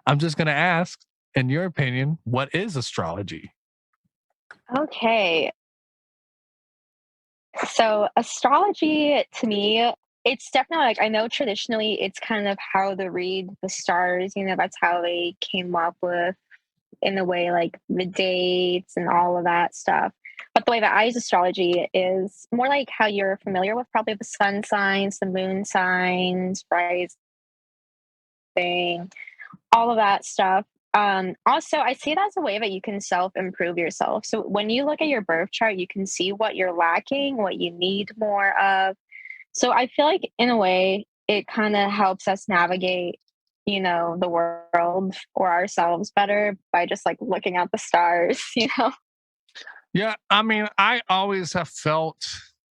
I'm just going to ask, in your opinion, what is astrology? Okay. So astrology to me, it's definitely like I know traditionally it's kind of how to read the stars, that's how they came up with in a way like the dates and all of that stuff. But the way that I use astrology is more like how you're familiar with probably the sun signs, the moon signs, rising, all of that stuff. Also, I see it as a way that you can self improve yourself. So when you look at your birth chart, you can see what you're lacking, what you need more of. So I feel like in a way, it kind of helps us navigate, the world or ourselves better by just like looking at the stars. Yeah, I mean, I always have felt,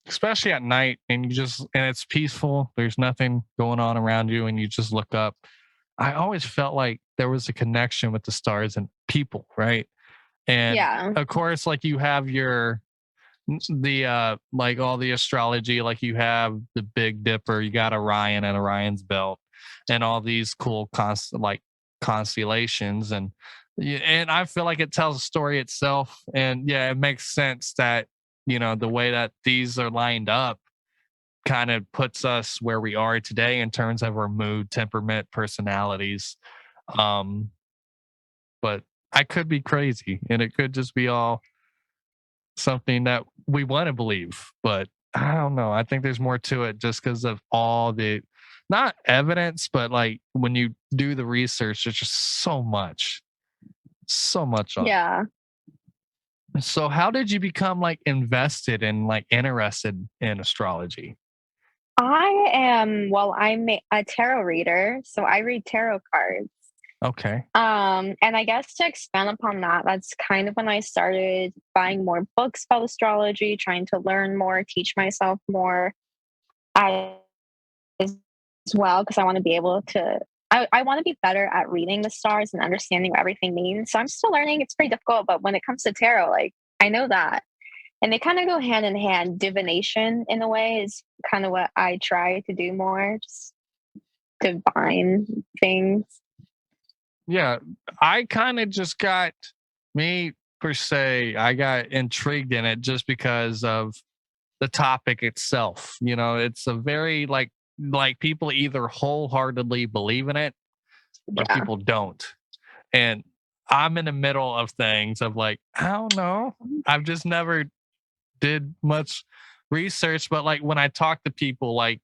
especially at night, and it's peaceful. There's nothing going on around you, and you just look up. I always felt like there was a connection with the stars and people, right? And Yeah. of course, like you have the like all the astrology, like you have the Big Dipper, you got Orion and Orion's belt, and all these cool constellations, and yeah, and I feel like it tells a story itself. And yeah, it makes sense that the way that these are lined up kind of puts us where we are today in terms of our mood, temperament, personalities. Um, but I could be crazy, and it could just be all something that we want to believe. But I don't know. I think there's more to it just because of all the not evidence, but like when you do the research, there's just so much on it. Yeah. So how did you become like invested and like interested in astrology? I'm a tarot reader, so I read tarot cards. Okay. And I guess to expand upon that, that's kind of when I started buying more books about astrology, trying to learn more, teach myself more as well, because I want to be able to. I want to be better at reading the stars and understanding what everything means. So I'm still learning. It's pretty difficult, but when it comes to tarot, like I know that. And they kind of go hand in hand. Divination, in a way, is kind of what I try to do more, just divine things. Yeah, I kind of just got me per se. I got intrigued in it just because of the topic itself. It's a very like people either wholeheartedly believe in it or Yeah. people don't. And I'm in the middle of things of like, I don't know. I've just never did much research, but like when I talk to people like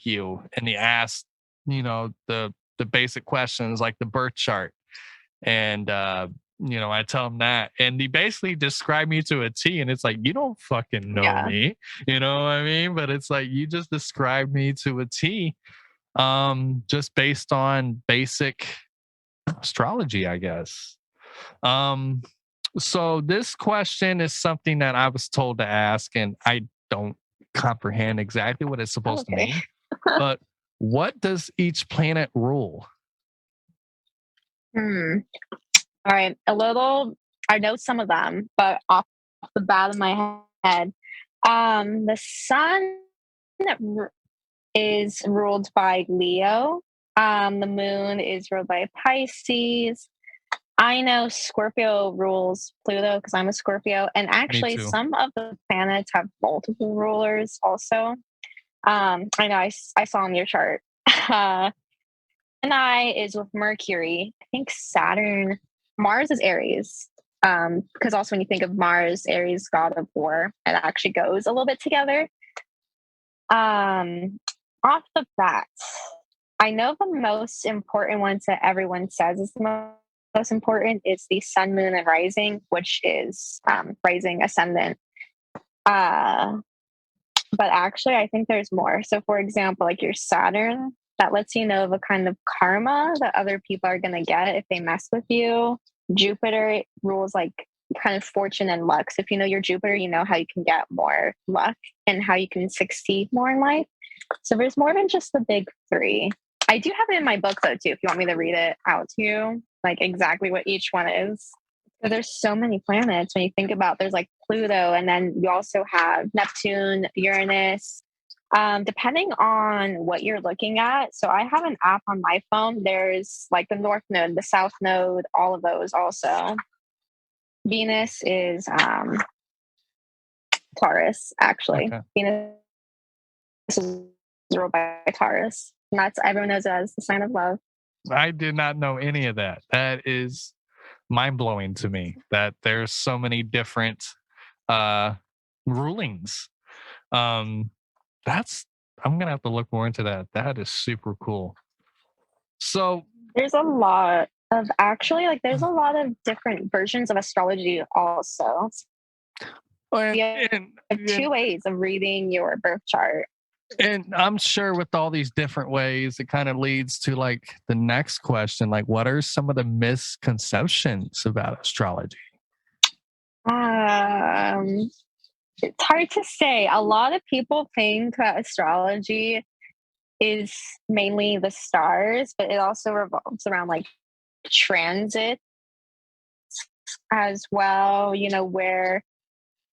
you and they ask, the basic questions like the birth chart and I tell them that, and they basically describe me to a T, and it's like you don't fucking know Yeah. me, you know what I mean? But it's like you just described me to a T, just based on basic astrology, I guess. Um, so this question is something that I was told to ask, and I don't comprehend exactly what it's Oh, supposed to okay. mean. But what does each planet rule? Hmm. All right. I know some of them, but off the bat of my head, the sun is ruled by Leo. The moon is ruled by Pisces. I know Scorpio rules Pluto because I'm a Scorpio, and Me actually, too. some of the planets have multiple rulers. Also, I know I saw on your chart. And I is with Mercury. I think Saturn, Mars is Aries. Because also when you think of Mars, Aries, god of war, it actually goes a little bit together. Um, Off the bat, I know the most important ones that everyone says is the most important is the sun, moon, and rising, which is rising, ascendant. Uh, but actually, I think there's more. So, for example, like your Saturn, that lets you know the kind of karma that other people are going to get if they mess with you. Jupiter rules like kind of fortune and luck. So, if you know your Jupiter, you know how you can get more luck and how you can succeed more in life. So, there's more than just the big three. I do have it in my book, though, too, if you want me to read it out to you, like exactly what each one is. So there's so many planets when you think about there's like Pluto, and then you also have Neptune, Uranus, Depending on what you're looking at. So I have an app on my phone. There's like the North Node, the South Node, all of those also. Venus is Taurus, actually. Okay. Venus is ruled by Taurus. And that's everyone knows it as the sign of love. I did not know any of that. That is mind blowing to me that there's so many different rulings. That's I'm gonna have to look more into that. That is super cool. So There's a lot of there's a lot of different versions of astrology also. You have two ways of reading your birth chart. And I'm sure with all these different ways, it kind of leads to like the next question, like what are some of the misconceptions about astrology? It's hard to say. A lot of people think that astrology is mainly the stars, but it also revolves around like transit as well, where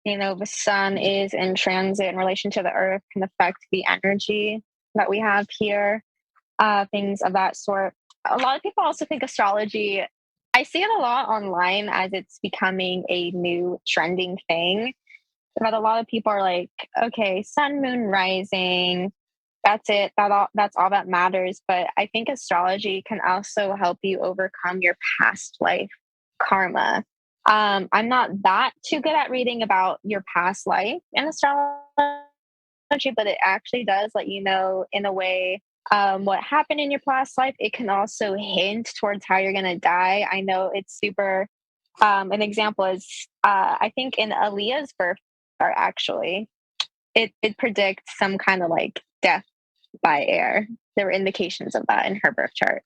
the sun is in transit in relation to the earth can affect the energy that we have here, things of that sort. A lot of people also think astrology, I see it a lot online as it's becoming a new trending thing, but a lot of people are like, okay, sun, moon, rising, that's it, that's all that matters. But I think astrology can also help you overcome your past life karma. I'm not that too good at reading about your past life in astrology, but it actually does let you know in a way what happened in your past life. It can also hint towards how you're going to die. I know it's super. An example is I think in Aaliyah's birth chart, actually, it predicts some kind of like death by air. There were indications of that in her birth chart.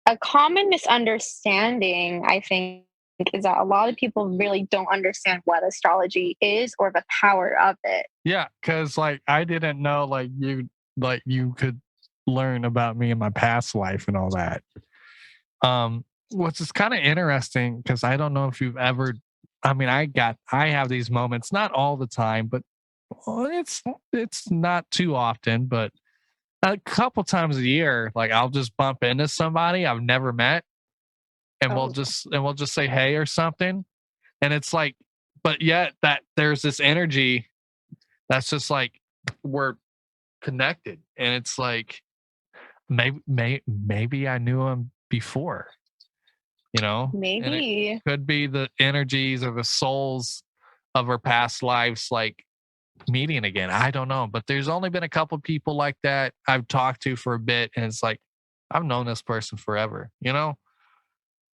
A common misunderstanding, I think, is that a lot of people really don't understand what astrology is or the power of it. Yeah, because like I didn't know you could learn about me in my past life and all that. Which is kind of interesting because I don't know if you've ever. I mean, I have these moments, not all the time, but it's not too often, but a couple times a year, like I'll just bump into somebody I've never met and we'll just say hey or something. And it's like, but yet that there's this energy that's just like we're connected. And it's like maybe I knew him before, Maybe. And it could be the energies or the souls of our past lives like meeting again. I don't know, but there's only been a couple people like that I've talked to for a bit, and it's like I've known this person forever.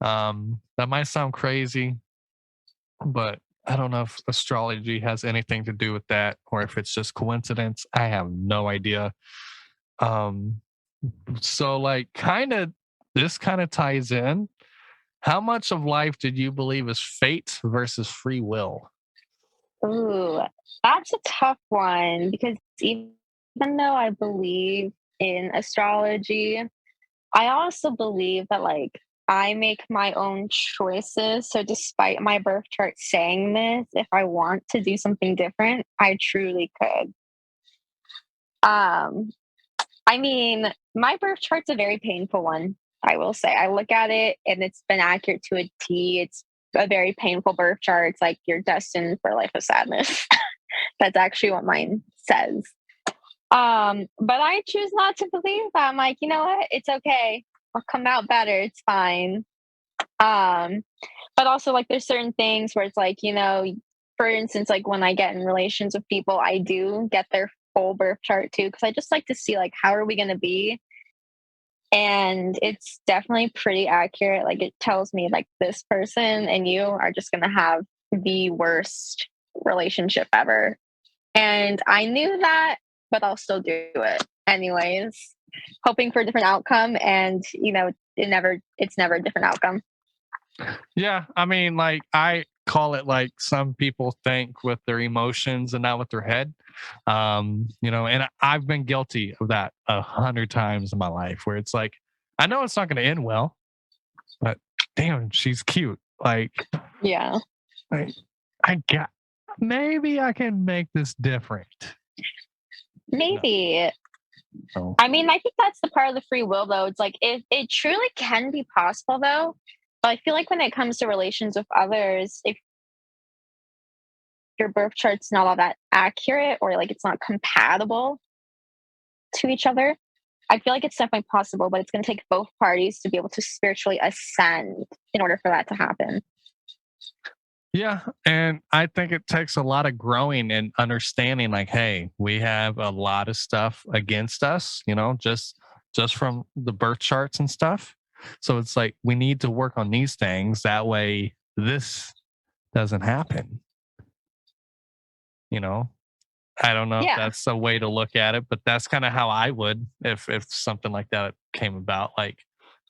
That might sound crazy, but I don't know if astrology has anything to do with that or if it's just coincidence. I have no idea. So like this kind of ties in. How much of life did you believe is fate versus free will? Ooh, that's a tough one because even though I believe in astrology, I also believe that like I make my own choices. So despite my birth chart saying this, if I want to do something different, I truly could. I mean, my birth chart's a very painful one, I will say. I look at it and it's been accurate to a T. It's a very painful birth chart. It's like you're destined for a life of sadness. That's actually what mine says. But I choose not to believe that. I'm like, you know what? It's okay. I'll come out better. It's fine. But also like there's certain things where it's like, for instance, like when I get in relations with people, I do get their full birth chart too, because I just like to see like how are we gonna be. And it's definitely pretty accurate. Like it tells me like this person and you are just gonna have the worst relationship ever. And I knew that, but I'll still do it anyways, hoping for a different outcome. And it's never a different outcome. Yeah, I mean, like I call it like some people think with their emotions and not with their head. And I've been guilty of that 100 times in my life where it's like, I know it's not going to end well, but damn, she's cute. Like, yeah, maybe I can make this different. Maybe. No. I mean, I think that's the part of the free will, though. It's like it truly can be possible, though. But I feel like when it comes to relations with others, if your birth chart's not all that accurate or like it's not compatible to each other, I feel like it's definitely possible, but it's going to take both parties to be able to spiritually ascend in order for that to happen. Yeah, and I think it takes a lot of growing and understanding like, hey, we have a lot of stuff against us, just from the birth charts and stuff. So it's like we need to work on these things that way this doesn't happen. I don't know if Yeah. that's a way to look at it, but that's kind of how I would if something like that came about. Like,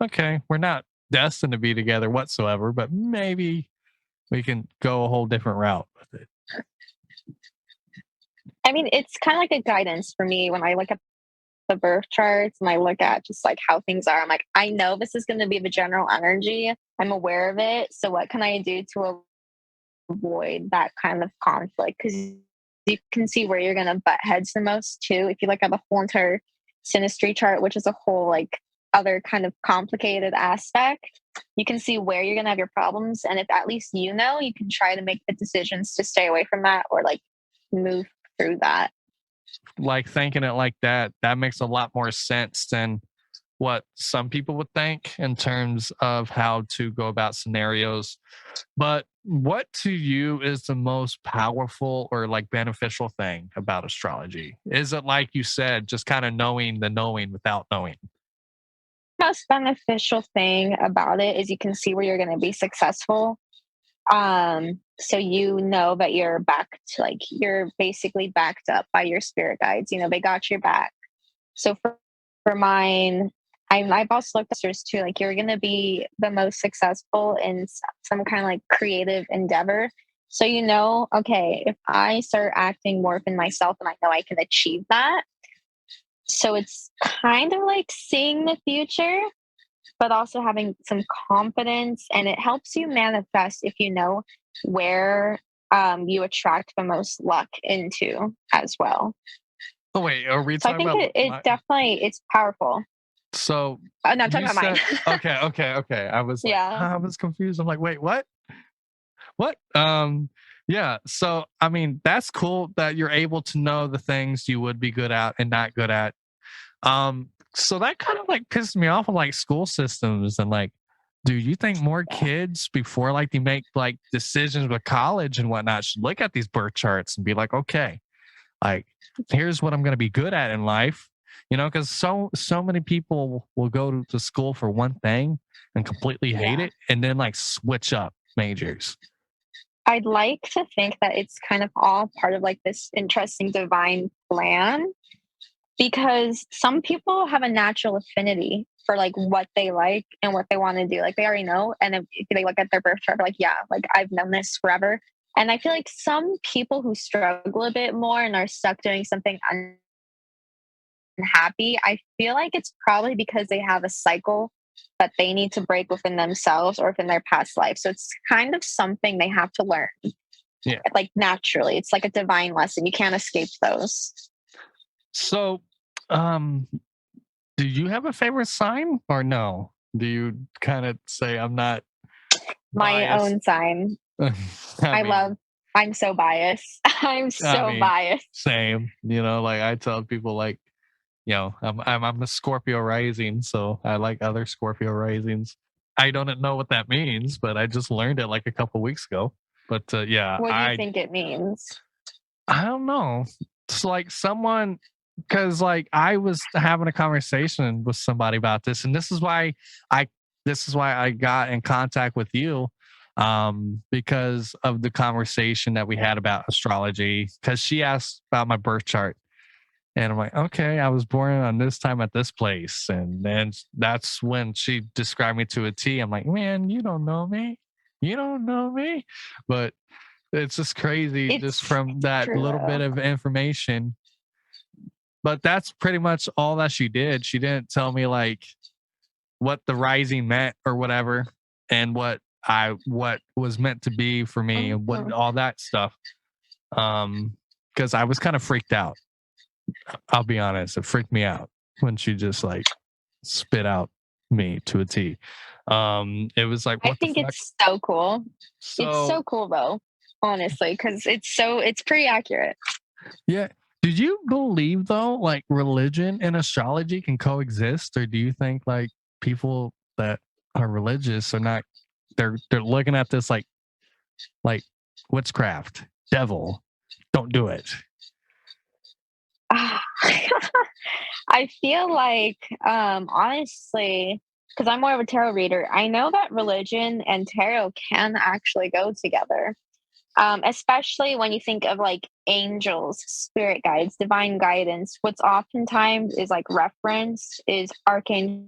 okay, we're not destined to be together whatsoever, but maybe we can go a whole different route with it. I mean, it's kind of like a guidance for me when I look at the birth charts and I look at just like how things are. I'm like, I know this is going to be the general energy. I'm aware of it. So what can I do to avoid that kind of conflict? Because you can see where you're going to butt heads the most too. If you look at the whole entire synastry chart, which is a whole like other kind of complicated aspect, you can see where you're going to have your problems. And if at least you can try to make the decisions to stay away from that or like move through that. Like thinking it like that makes a lot more sense than what some people would think in terms of how to go about scenarios. But what to you is the most powerful or like beneficial thing about astrology? Is it like you said, just kind of knowing the knowing without knowing? Most beneficial thing about it is you can see where you're going to be successful. So you know that you're backed, like you're basically backed up by your spirit guides. They got your back. So for mine, I've also looked at yours too. Like you're going to be the most successful in some kind of like creative endeavor. So okay, if I start acting more within myself, and I know I can achieve that. So it's kind of like seeing the future, but also having some confidence, and it helps you manifest if you know where you attract the most luck into as well. Oh wait, are we So I talking think about it definitely it's powerful. So No, I'm talking about mine. Okay. I was Yeah. I was confused. I'm like, wait, what? What? Yeah. So I mean, that's cool that you're able to know the things you would be good at and not good at. So that kind of like pissed me off on like school systems and like, do you think more kids before like they make like decisions with college and whatnot should look at these birth charts and be like, okay, like here's what I'm going to be good at in life, because so many people will go to school for one thing and completely hate it and then like switch up majors. I'd like to think that it's kind of all part of like this interesting divine plan, because some people have a natural affinity for like what they like and what they want to do. Like they already know. And if they look at their birth chart, they're like, yeah, like I've known this forever. And I feel like some people who struggle a bit more and are stuck doing something unhappy, I feel like it's probably because they have a cycle that they need to break within themselves or within their past life. So it's kind of something they have to learn. Yeah. Like naturally. It's like a divine lesson. You can't escape those. So, do you have a favorite sign or no? Do you kind of say I'm not my biased? own sign? I'm so biased. I'm so biased. Same. Like I tell people like, I'm a Scorpio rising, so I like other Scorpio risings. I don't know what that means, but I just learned it like a couple weeks ago. But yeah, what do you think it means? I don't know. It's like someone, because like I was having a conversation with somebody about this, and this is why I got in contact with you, because of the conversation that we had about astrology. Because she asked about my birth chart, and I'm like, okay, I was born on this time at this place, and then that's when she described me to a T. I'm like, man, you don't know me, but it's just crazy just from that little bit of information. But that's pretty much all that she did. She didn't tell me like what the rising meant or whatever, and what was meant to be for me and what all that stuff. Because I was kind of freaked out. I'll be honest, it freaked me out when she just like spit out me to a T. It was like, I what the think fuck? it's so cool. It's So so cool though, honestly, because it's pretty accurate. yeah. Did you believe though, like religion and astrology can coexist, or do you think like people that are religious are not? They're looking at this like witchcraft, devil. Don't do it. I feel like, honestly, because I'm more of a tarot reader, I know that religion and tarot can actually go together. Especially when you think of like angels, spirit guides, divine guidance. What's oftentimes is like referenced is Archangel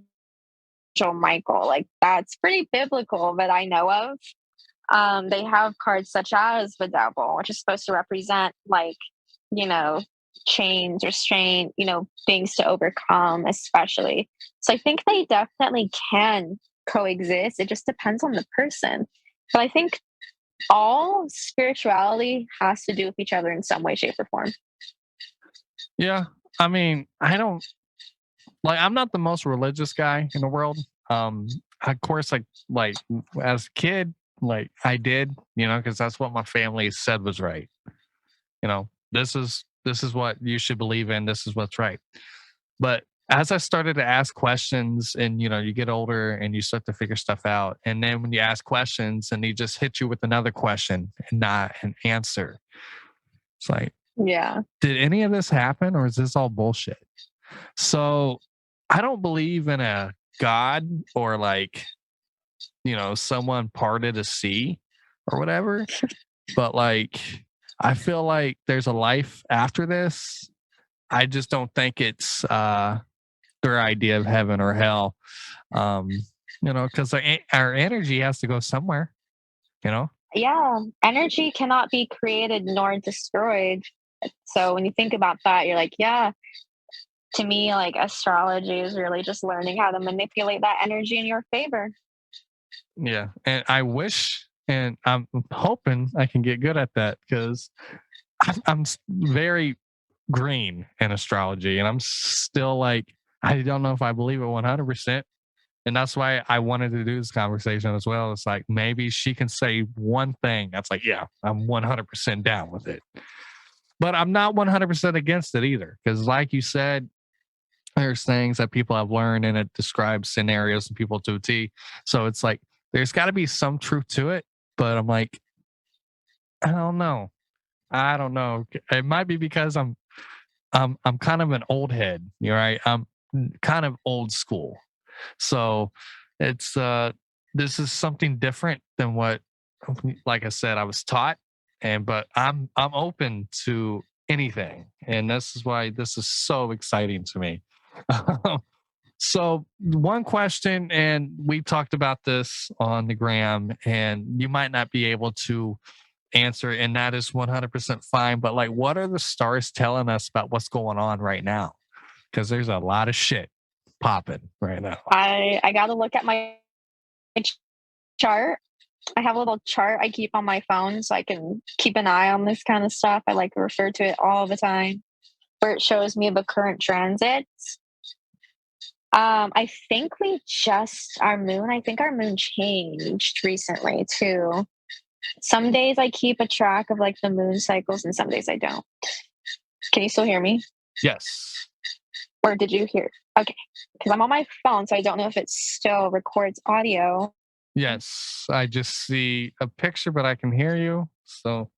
Michael. Like that's pretty biblical that I know of. They have cards such as the devil, which is supposed to represent like, you know, chains, restraint, things to overcome, especially. So I think they definitely can coexist. It just depends on the person. But I think all spirituality has to do with each other in some way, shape, or form. Yeah. I mean, I don't like I'm not the most religious guy in the world. Of course, like as a kid, like I did, because that's what my family said was right. This is what you should believe in. This is what's right. But as I started to ask questions, and you get older and you start to figure stuff out, and then when you ask questions and he just hit you with another question and not an answer, it's like, Yeah. did any of this happen, or is this all bullshit? So I don't believe in a God or like, someone parted a sea or whatever. But like, I feel like there's a life after this. I just don't think it's their idea of heaven or hell. Um, because our energy has to go somewhere, you know? Yeah. Energy cannot be created nor destroyed. So when you think about that, you're like, yeah, to me, like astrology is really just learning how to manipulate that energy in your favor. Yeah. And I wish and I'm hoping I can get good at that because I'm very green in astrology and I'm still like, I don't know if I believe it 100%. And that's why I wanted to do this conversation as well. It's like maybe she can say one thing that's like, yeah, I'm 100% down with it. But I'm not 100% against it either. Because, like you said, there's things that people have learned and it describes scenarios and people to a T. So it's like, there's got to be some truth to it. But I'm like, I don't know. I don't know. It might be because I'm kind of an old head. You're right. I'm kind of old school. So it's this is something different than what, like I said, I was taught. But I'm open to anything. And this is why this is so exciting to me. So one question, and we talked about this on the gram, and you might not be able to answer, and that is 100% fine. But like, what are the stars telling us about what's going on right now? Because there's a lot of shit popping right now. I got to look at my chart. I have a little chart I keep on my phone so I can keep an eye on this kind of stuff. I like to refer to it all the time, where it shows me the current transits. I think I think our moon changed recently too. Some days I keep a track of like the moon cycles and some days I don't. Can you still hear me? Yes. Or did you hear? Okay. Because I'm on my phone, so I don't know if it still records audio. Yes. I just see a picture, but I can hear you. So.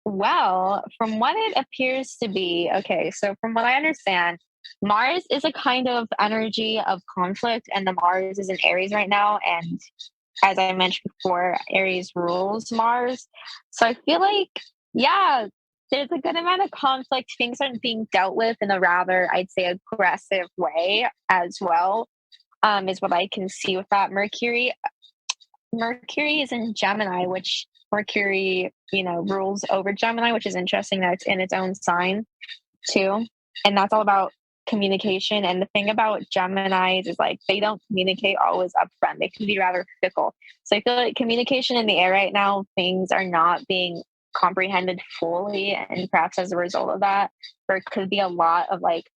Well, from what it appears to be, okay, so from what I understand, Mars is a kind of energy of conflict, and the Mars is in Aries right now. And as I mentioned before, Aries rules Mars. So I feel like, yeah, there's a good amount of conflict. Things are being dealt with in a rather, I'd say, aggressive way as well, is what I can see with that. Mercury is in Gemini, which Mercury, rules over Gemini, which is interesting that it's in its own sign too. And that's all about communication. And the thing about Geminis is like they don't communicate always upfront. They can be rather fickle. So I feel like communication in the air right now, things are not being comprehended fully, and perhaps as a result of that, there could be a lot of like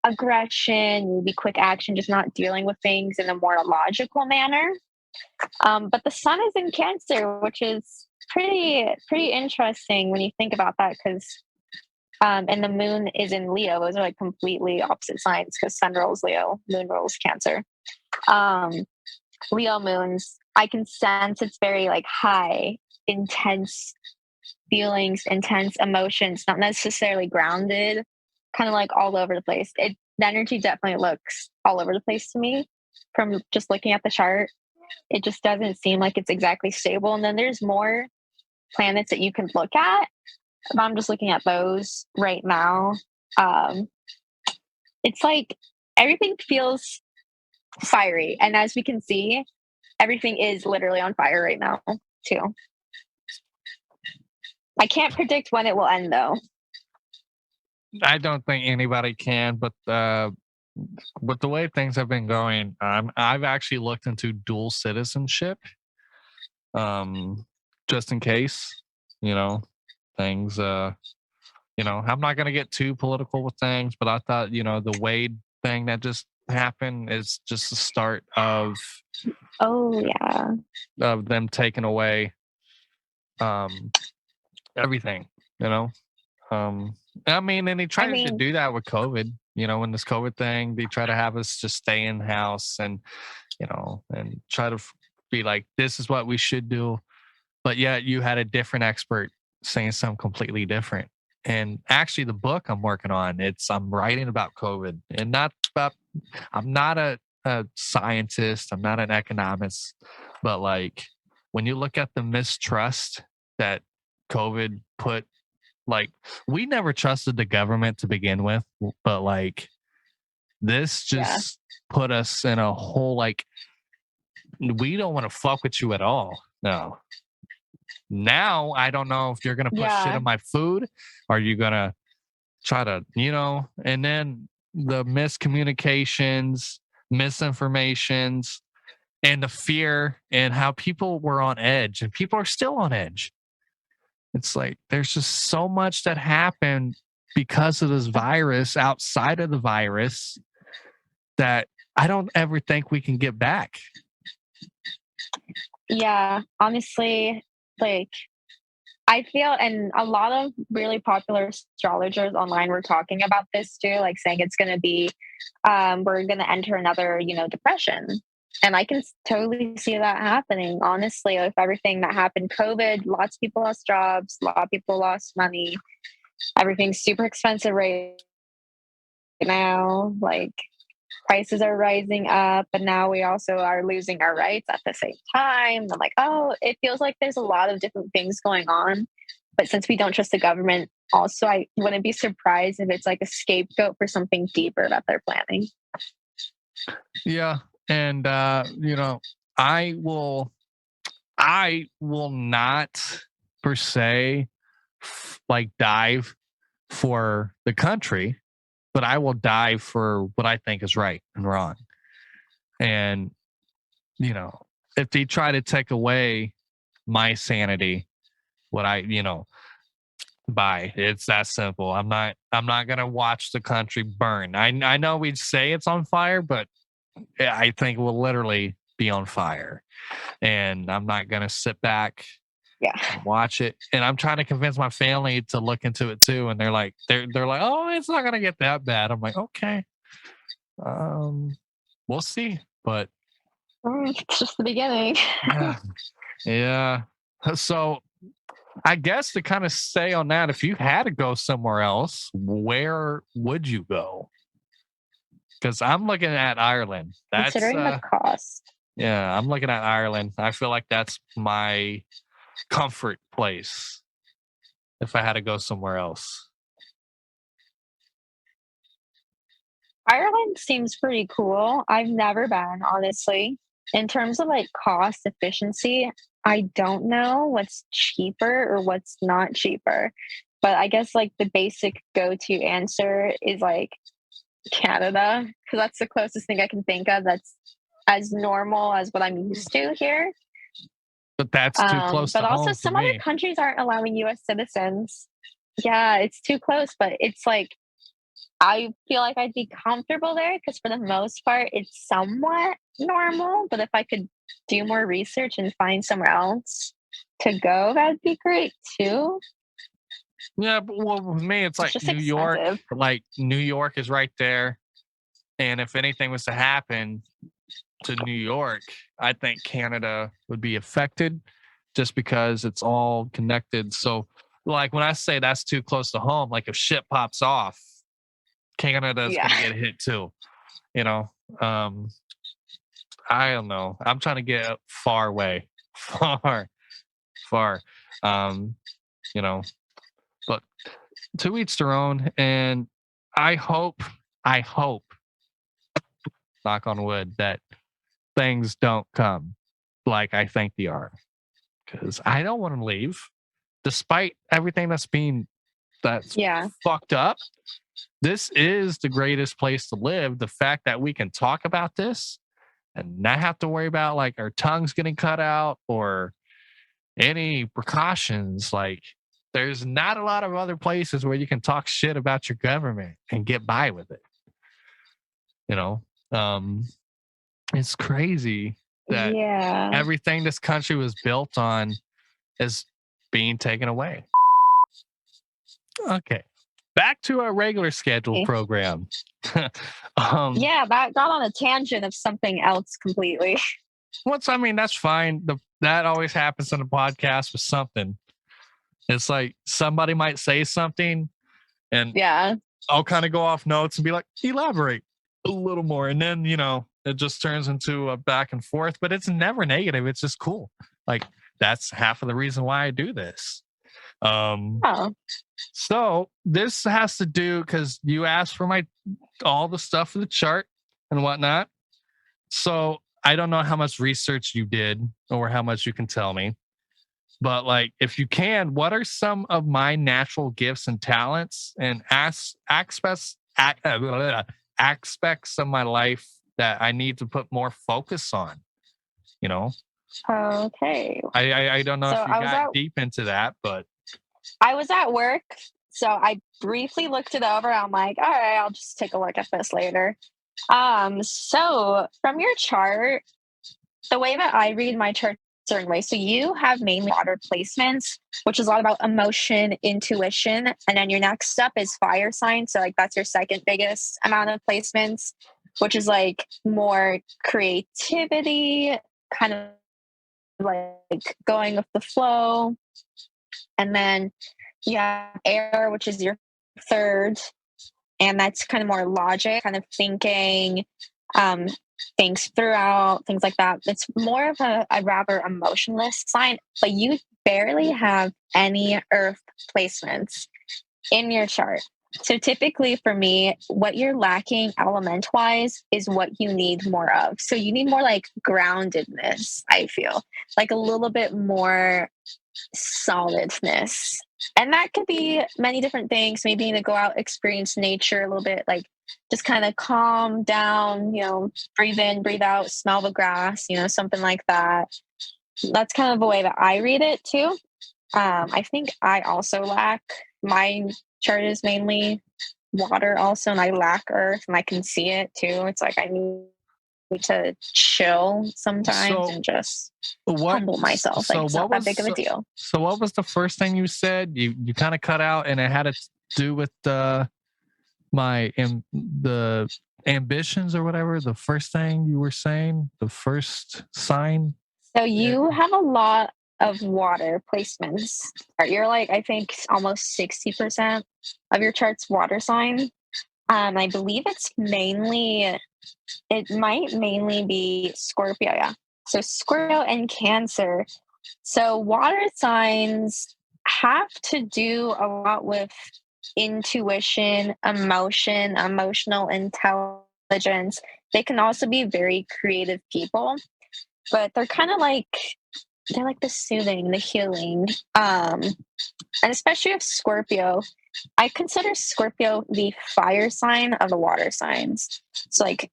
aggression, maybe quick action, just not dealing with things in a more logical manner. But the sun is in Cancer, which is pretty interesting when you think about that, because and the moon is in Leo. Those are like completely opposite signs because sun rules Leo, moon rules Cancer. Um, Leo moons, I can sense it's very like high, intense feelings, intense emotions, not necessarily grounded, kind of like all over the place. The energy definitely looks all over the place to me from just looking at the chart. It just doesn't seem like it's exactly stable. And then there's more planets that you can look at. If I'm just looking at those right now, it's like everything feels fiery. And as we can see, everything is literally on fire right now, too. I can't predict when it will end, though. I don't think anybody can, but with the way things have been going, I've actually looked into dual citizenship, just in case, things. I'm not gonna get too political with things, but I thought, the Wade thing that just happened is just the start of them taking away everything, and they tried to do that with COVID. When this COVID thing, they try to have us just stay in the house and try to be like, this is what we should do. But yet you had a different expert saying something completely different. And actually the book I'm working on, I'm writing about COVID and I'm not a scientist. I'm not an economist, but like when you look at the mistrust that COVID put, like we never trusted the government to begin with, but like this just put us in a whole, like, we don't want to fuck with you at all. No. Now I don't know if you're gonna put shit in my food. Are you gonna try to, and then the miscommunications, misinformations, and the fear, and how people were on edge, and people are still on edge. It's like there's just so much that happened because of this virus, outside of the virus, that I don't ever think we can get back. Yeah, honestly, like I feel, and a lot of really popular astrologers online were talking about this too, like saying it's going to be, we're going to enter another, depression. And I can totally see that happening. Honestly, with everything that happened, COVID, lots of people lost jobs, a lot of people lost money. Everything's super expensive right now. Like prices are rising up, but now we also are losing our rights at the same time. I'm like, it feels like there's a lot of different things going on. But since we don't trust the government, also, I wouldn't be surprised if it's like a scapegoat for something deeper that they're planning. Yeah. And, I will not per se like dive for the country, but I will dive for what I think is right and wrong. And, if they try to take away my sanity, what it's that simple. I'm not going to watch the country burn. I know we'd say it's on fire, but I think it will literally be on fire. And I'm not going to sit back and watch it. And I'm trying to convince my family to look into it too. And they're like, oh, it's not going to get that bad. I'm like, okay, we'll see. But it's just the beginning. Yeah. So I guess to kind of stay on that, if you had to go somewhere else, where would you go? Because I'm looking at Ireland. Considering the cost. Yeah, I'm looking at Ireland. I feel like that's my comfort place if I had to go somewhere else. Ireland seems pretty cool. I've never been, honestly. In terms of like cost efficiency, I don't know what's cheaper or what's not cheaper. But I guess like the basic go-to answer is like Canada, because that's the closest thing I can think of that's as normal as what I'm used to here. But that's too close But to also home for some other me. countries aren't allowing US citizens. Yeah, it's too close, but it's like I feel like I'd be comfortable there because for the most part it's somewhat normal. But if I could do more research and find somewhere else to go, that'd be great too. Yeah, but well, with me, it's It's like just New York. expensive. Like New York is right there, and if anything was to happen to New York, I think Canada would be affected, just because it's all connected. So, like when I say that's too close to home, like if shit pops off, Canada is Yeah. going to get hit too. You know, um, I don't know. I'm trying to get far away, far, far. Um, you know, but to each their own. And I hope, knock on wood, that things don't come like I think they are, because I don't want to leave, despite everything that's Yeah. fucked up. This is the greatest place to live. The fact that we can talk about this and not have to worry about like our tongues getting cut out or any precautions. Like, there's not a lot of other places where you can talk shit about your government and get by with it. You know, um, it's crazy that Yeah. everything this country was built on is being taken away. Okay, back to our regular scheduled program. Yeah, that got on a tangent of something else completely. I mean, that's fine. That always happens on a podcast with something. It's like somebody might say something, and Yeah. I'll kind of go off notes and be like, elaborate a little more. And then, it just turns into a back and forth, but it's never negative. It's just cool. Like, that's half of the reason why I do this. Oh. So this has to do because you asked for all the stuff for the chart and whatnot. So I don't know how much research you did or how much you can tell me. But like, if you can, what are some of my natural gifts and talents and aspects of my life that I need to put more focus on? Okay. I don't know So if you got deep into that, but I was at work, so I briefly looked it over. I'm like, all right, I'll just take a look at this later. So from your chart, the way that I read my chart certain way. So you have mainly water placements, which is a lot about emotion, intuition. And then your next step is fire sign. So like that's your second biggest amount of placements, which is like more creativity, kind of like going with the flow. And then you have air, which is your third. And that's kind of more logic, kind of thinking, things throughout, things like that. It's more of a rather emotionless sign, but you barely have any earth placements in your chart. So typically for me, what you're lacking element wise is what you need more of. So you need more like groundedness, I feel like a little bit more solidness. And that could be many different things. Maybe to go out, experience nature a little bit, like just kind of calm down, breathe in, breathe out, smell the grass, something like that. That's kind of the way that I read it too. I think I also lack, my chart is mainly water also, and I lack earth, and I can see it too. It's like I need to chill sometimes and just humble myself. Like it's not that big of a deal. So what was the first thing you said? You kind of cut out, and it had to do with the ambitions or whatever. The first thing you were saying, the first sign. So you have a lot of water placements. You're like, I think almost 60% of your chart's water sign. I believe it might mainly be Scorpio, yeah. So Scorpio and Cancer. So water signs have to do a lot with intuition, emotion, emotional intelligence. They can also be very creative people, but they're kind of like, they're like the soothing, the healing. And especially with Scorpio, I consider Scorpio the fire sign of the water signs. It's like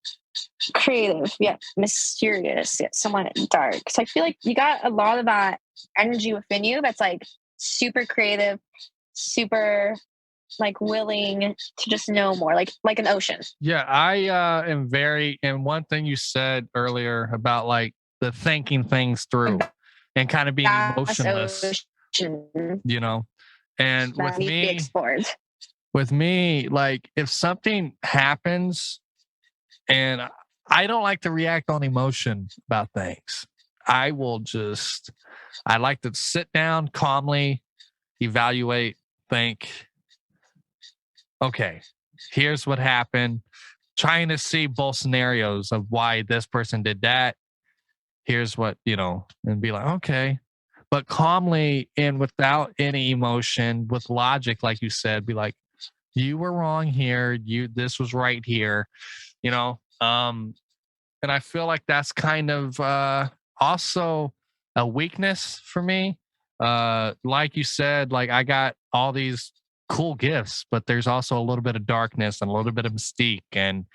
creative, yet mysterious, yet somewhat dark. So I feel like you got a lot of that energy within you that's like super creative, super like willing to just know more, like an ocean. Yeah, I am very, and one thing you said earlier about like the thinking things through and kind of being Vast emotionless, ocean you know. And that need to be explored. with me, like if something happens and I don't like to react on emotion about things. I will just, I like to sit down calmly, evaluate, think, okay, here's what happened. Trying to see both scenarios of why this person did that. Here's what, and be like, okay. But calmly and without any emotion, with logic, like you said, be like, you were wrong here. This was right here, you know? And I feel like that's kind of also a weakness for me. Like you said, like I got all these cool gifts, but there's also a little bit of darkness and a little bit of mystique. And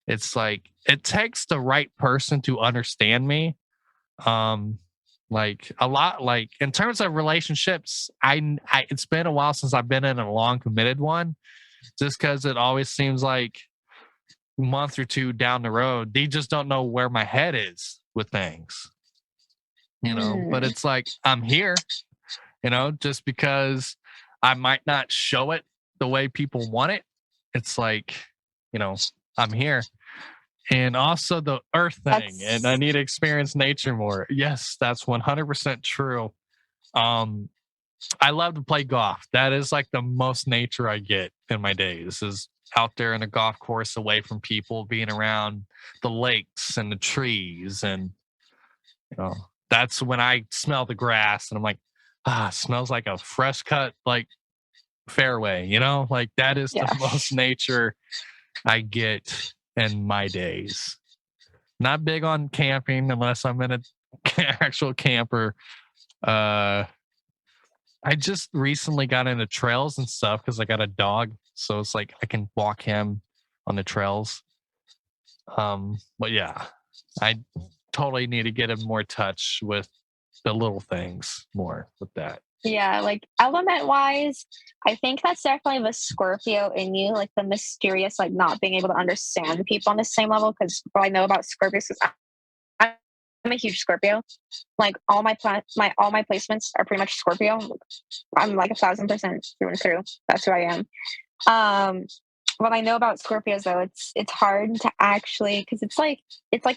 it's like it takes the right person to understand me. Like a lot, like in terms of relationships, I it's been a while since I've been in a long committed one, just because it always seems like month or two down the road, they just don't know where my head is with things, but it's like, I'm here, just because I might not show it the way people want it. It's like, I'm here. And also the earth thing, and I need to experience nature more. Yes, that's 100% true. I love to play golf. That is like the most nature I get in my days, is out there in a golf course away from people, being around the lakes and the trees. And, that's when I smell the grass and I'm like, it smells like a fresh cut, like fairway, like that is the most nature I get in my days. Not big on camping unless I'm in an actual camper. I just recently got into trails and stuff because I got a dog, so it's like I can walk him on the trails. But yeah, I totally need to get in more touch with the little things more with that. Yeah, like element wise, I think that's definitely the Scorpio in you, like the mysterious, like not being able to understand people on the same level. Because what I know about Scorpios is I'm a huge Scorpio. Like all my placements are pretty much Scorpio. I'm like 1,000% through and through. That's who I am. What I know about Scorpios though, it's hard to actually, because it's like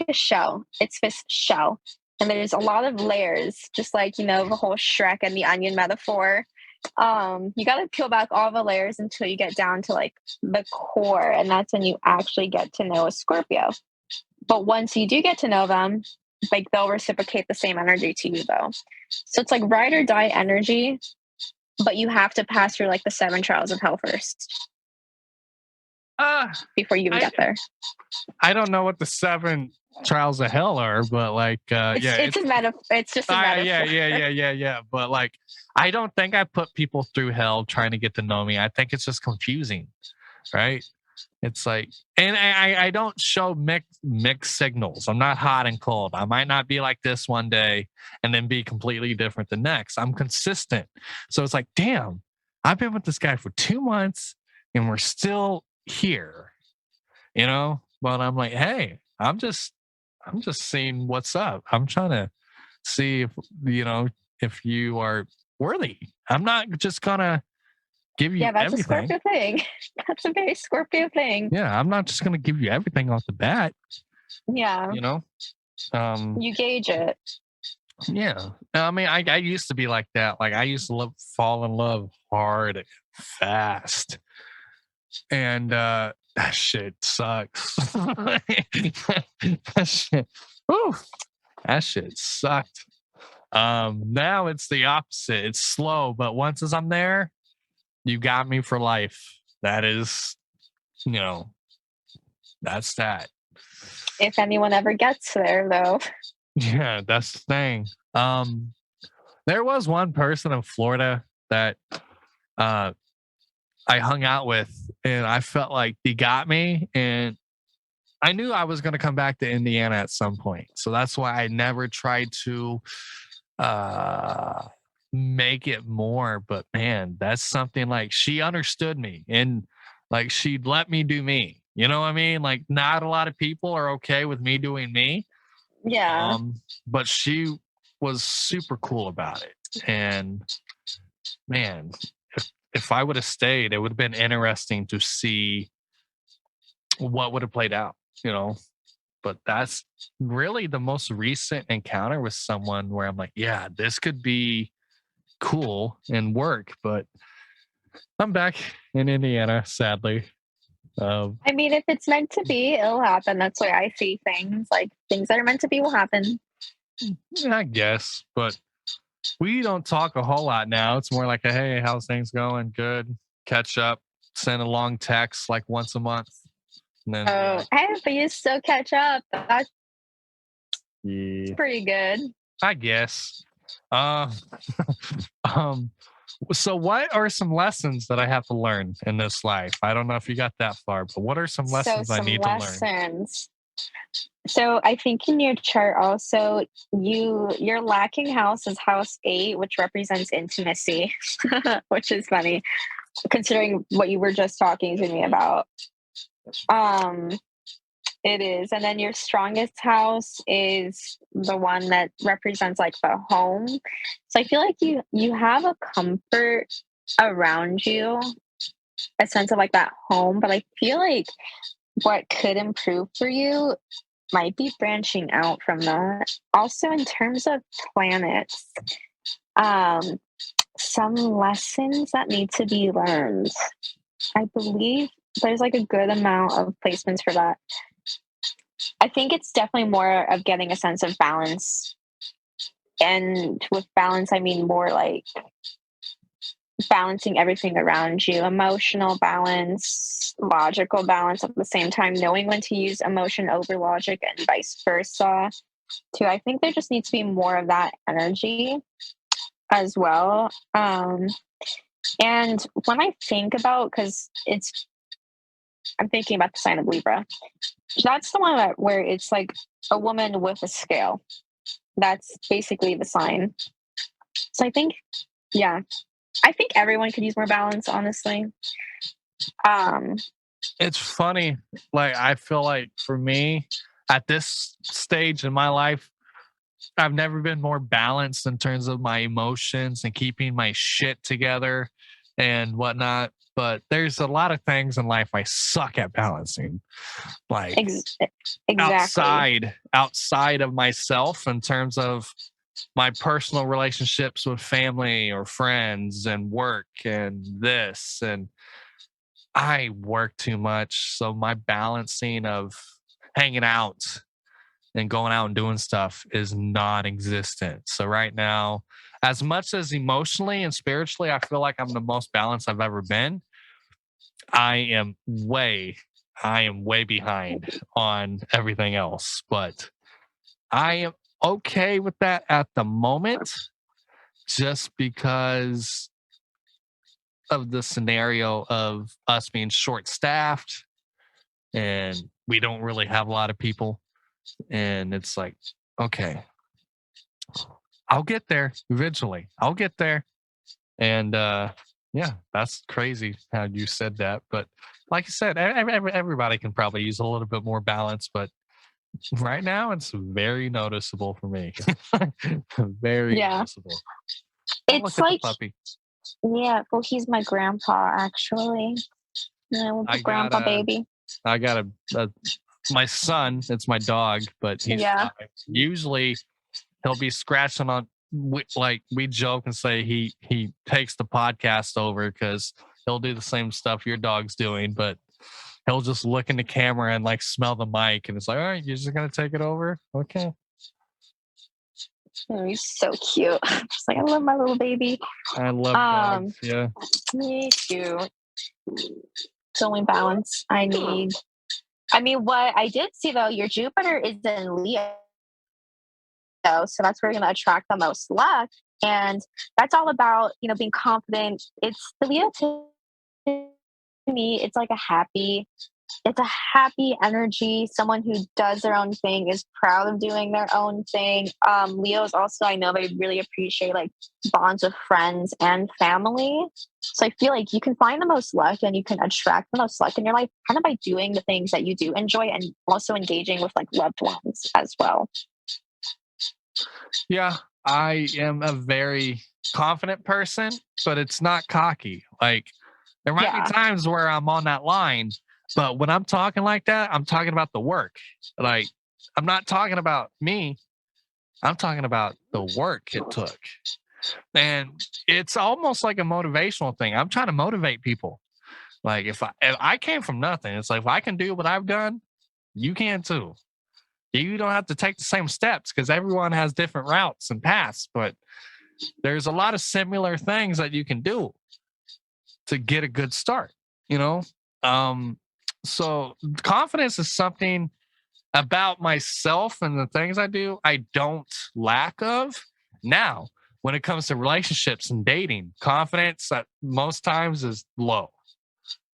a shell. It's this shell. And there's a lot of layers, just like, the whole Shrek and the onion metaphor. You got to peel back all the layers until you get down to like the core. And that's when you actually get to know a Scorpio. But once you do get to know them, like they'll reciprocate the same energy to you though. So it's like ride or die energy, but you have to pass through like the 7 trials of hell first. Before you even get there. I don't know what the 7 trials of hell are, but like it's a metaphor. It's just a metaphor. Yeah, but like I don't think I put people through hell trying to get to know me. I think it's just confusing, right? It's like, and I don't show mixed signals. I'm not hot and cold. I might not be like this one day and then be completely different the next. I'm consistent. So it's like, damn, I've been with this guy for 2 months and we're still here, but I'm like, hey, I'm just seeing what's up. I'm trying to see if you are worthy. I'm not just gonna give you that's everything. A Scorpio thing. That's a very Scorpio thing. Yeah, I'm not just gonna give you everything off the bat. Yeah. You gauge it. Yeah. I mean, I used to be like that. Like I used to fall in love hard and fast. And that shit sucks. That shit sucked. Now it's the opposite. It's slow, but once as I'm there, you got me for life. That is, that's that. If anyone ever gets there, though. Yeah, that's the thing. There was one person in Florida that I hung out with, and I felt like they got me, and I knew I was going to come back to Indiana at some point. So that's why I never tried to uh make it more. But man, that's something like she understood me and like she let me do me. You know what I mean? Like not a lot of people are okay with me doing me. Yeah. But she was super cool about it. And man, if I would have stayed, it would have been interesting to see what would have played out, you know. But that's really the most recent encounter with someone where I'm like, yeah, this could be cool and work. But I'm back in Indiana, sadly. I mean, if it's meant to be, it'll happen. That's why I see things. Like things that are meant to be will happen. I guess, but we don't talk a whole lot now. It's more like a hey, how's things going? Good. Catch up, send a long text like once a month. And then Oh, hey, but you still catch up. That's yeah, pretty good. I guess. Uh, um, so what are some lessons that I have to learn in this life? I don't know if you got that far, but what are some lessons I need to learn? Lessons. So I think in your chart also your lacking house is house 8, which represents intimacy, which is funny considering what you were just talking to me about. Um it is. And then your strongest house is the one that represents like the home. So I feel like you have a comfort around you, a sense of like that home, but I feel like what could improve for you might be branching out from that. Also, in terms of planets, um, some lessons that need to be learned. I believe there's like a good amount of placements for that. I think it's definitely more of getting a sense of balance. And with balance, I mean more like balancing everything around you, emotional balance, logical balance at the same time, knowing when to use emotion over logic and vice versa. Too, I think there just needs to be more of that energy as well. And when I think about, because I'm thinking about the sign of Libra. That's the one where it's like a woman with a scale. That's basically the sign. So I think, yeah, I think everyone could use more balance, honestly. It's funny. Like, I feel like for me, at this stage in my life, I've never been more balanced in terms of my emotions and keeping my shit together and whatnot. But there's a lot of things in life I suck at balancing. Like exactly. outside of myself in terms of my personal relationships with family or friends and work and this, and I work too much, so my balancing of hanging out and going out and doing stuff is non-existent. So right now, as much as emotionally and spiritually I feel like I'm the most balanced I've ever been, I am way behind on everything else, but I am okay with that at the moment just because of the scenario of us being short staffed and we don't really have a lot of people. And it's like, okay, I'll get there eventually. I'll get there. And yeah, that's crazy how you said that. But like I said, everybody can probably use a little bit more balance. But right now, it's very noticeable for me. Very noticeable. Oh, It's like, puppy. Yeah, well, he's my grandpa, actually. Yeah, grandpa baby. I got my son, it's my dog, but he's usually he'll be scratching on, like we joke and say he takes the podcast over because he'll do the same stuff your dog's doing, but he'll just look in the camera and like smell the mic and it's like, all right, you're just gonna take it over? Okay. Oh, he's so cute. Just like, I love my little baby. I love dogs. Yeah. Me too. It's only balance I need. I mean, what I did see though, your Jupiter is in Leo. So that's where you're going to attract the most luck. And that's all about, being confident. It's the Leo to me, it's like a happy, it's a happy energy. Someone who does their own thing is proud of doing their own thing. Leos also, I know they really appreciate like bonds with friends and family. So I feel like you can find the most luck and you can attract the most luck in your life kind of by doing the things that you do enjoy and also engaging with like loved ones as well. Yeah, I am a very confident person, but it's not cocky. Like there might be times where I'm on that line, but when I'm talking like that, I'm talking about the work. Like I'm not talking about me. I'm talking about the work it took. And it's almost like a motivational thing. I'm trying to motivate people. Like if I came from nothing, it's like if I can do what I've done, you can too. You don't have to take the same steps because everyone has different routes and paths, but there's a lot of similar things that you can do to get a good start, you know? So confidence is something about myself and the things I do, I don't lack of. Now, when it comes to relationships and dating, confidence at most times is low.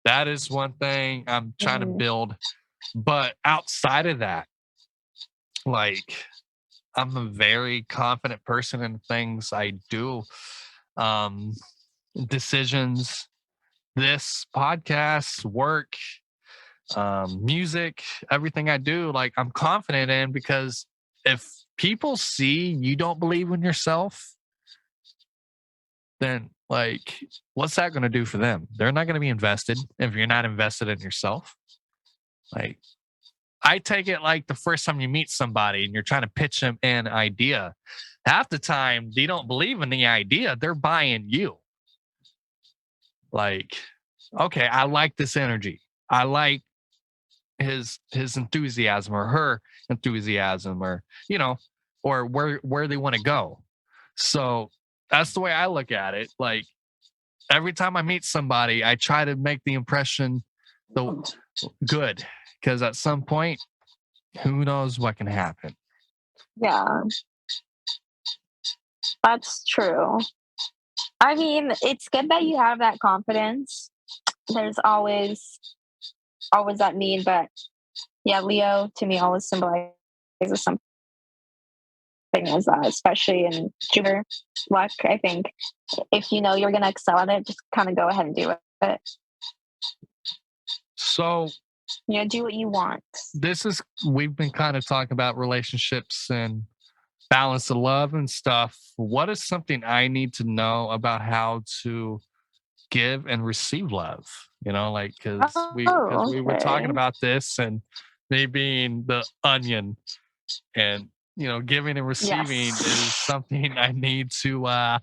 That is one thing I'm trying to build. But outside of that, like I'm a very confident person in things I do. Um, Decisions, this podcast, work, music, everything I do, like I'm confident in because if people see you don't believe in yourself, then like what's that going to do for them? They're not going to be invested if you're not invested in yourself. Like I take it like the first time you meet somebody and you're trying to pitch them an idea, half the time they don't believe in the idea, they're buying you. Like, okay, I like this energy. I like his enthusiasm or her enthusiasm or or where they want to go. So that's the way I look at it. Like every time I meet somebody, I try to make the impression the good because at some point, who knows what can happen. Yeah, that's true. I mean, it's good that you have that confidence. There's always that need, but yeah, Leo to me always symbolizes something as that, especially in Jupiter luck. I think if you know you're going to excel at it, just kind of go ahead and do it. So, do what you want. We've been kind of talking about relationships and balance of love and stuff. What is something I need to know about how to give and receive love? Like because we were talking about this and me being the onion, and giving and receiving is something I need to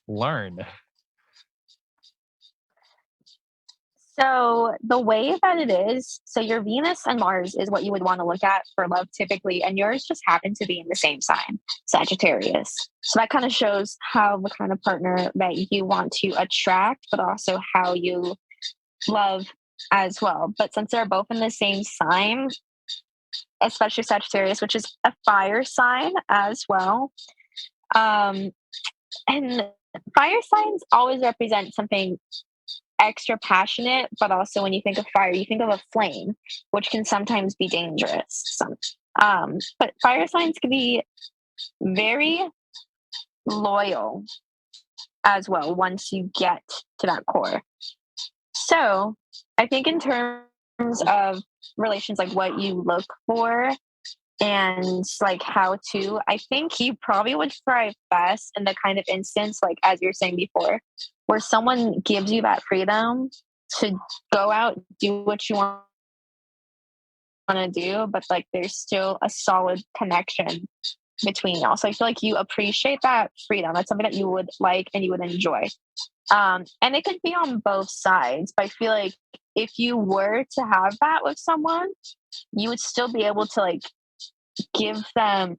learn. So the way that it is, so your Venus and Mars is what you would want to look at for love typically, and yours just happen to be in the same sign, Sagittarius. So that kind of shows how the kind of partner that you want to attract, but also how you love as well. But since they're both in the same sign, especially Sagittarius, which is a fire sign as well, and fire signs always represent something extra passionate, but also when you think of fire, you think of a flame, which can sometimes be dangerous. But fire signs can be very loyal as well once you get to that core. So I think in terms of relations, like what you look for and like how to, I think you probably would thrive best in the kind of instance, like as you're saying before, where someone gives you that freedom to go out, do what you want to do, but like there's still a solid connection between y'all. So I feel like you appreciate that freedom. That's something that you would like and you would enjoy. And it could be on both sides, but I feel like if you were to have that with someone, you would still be able to like give them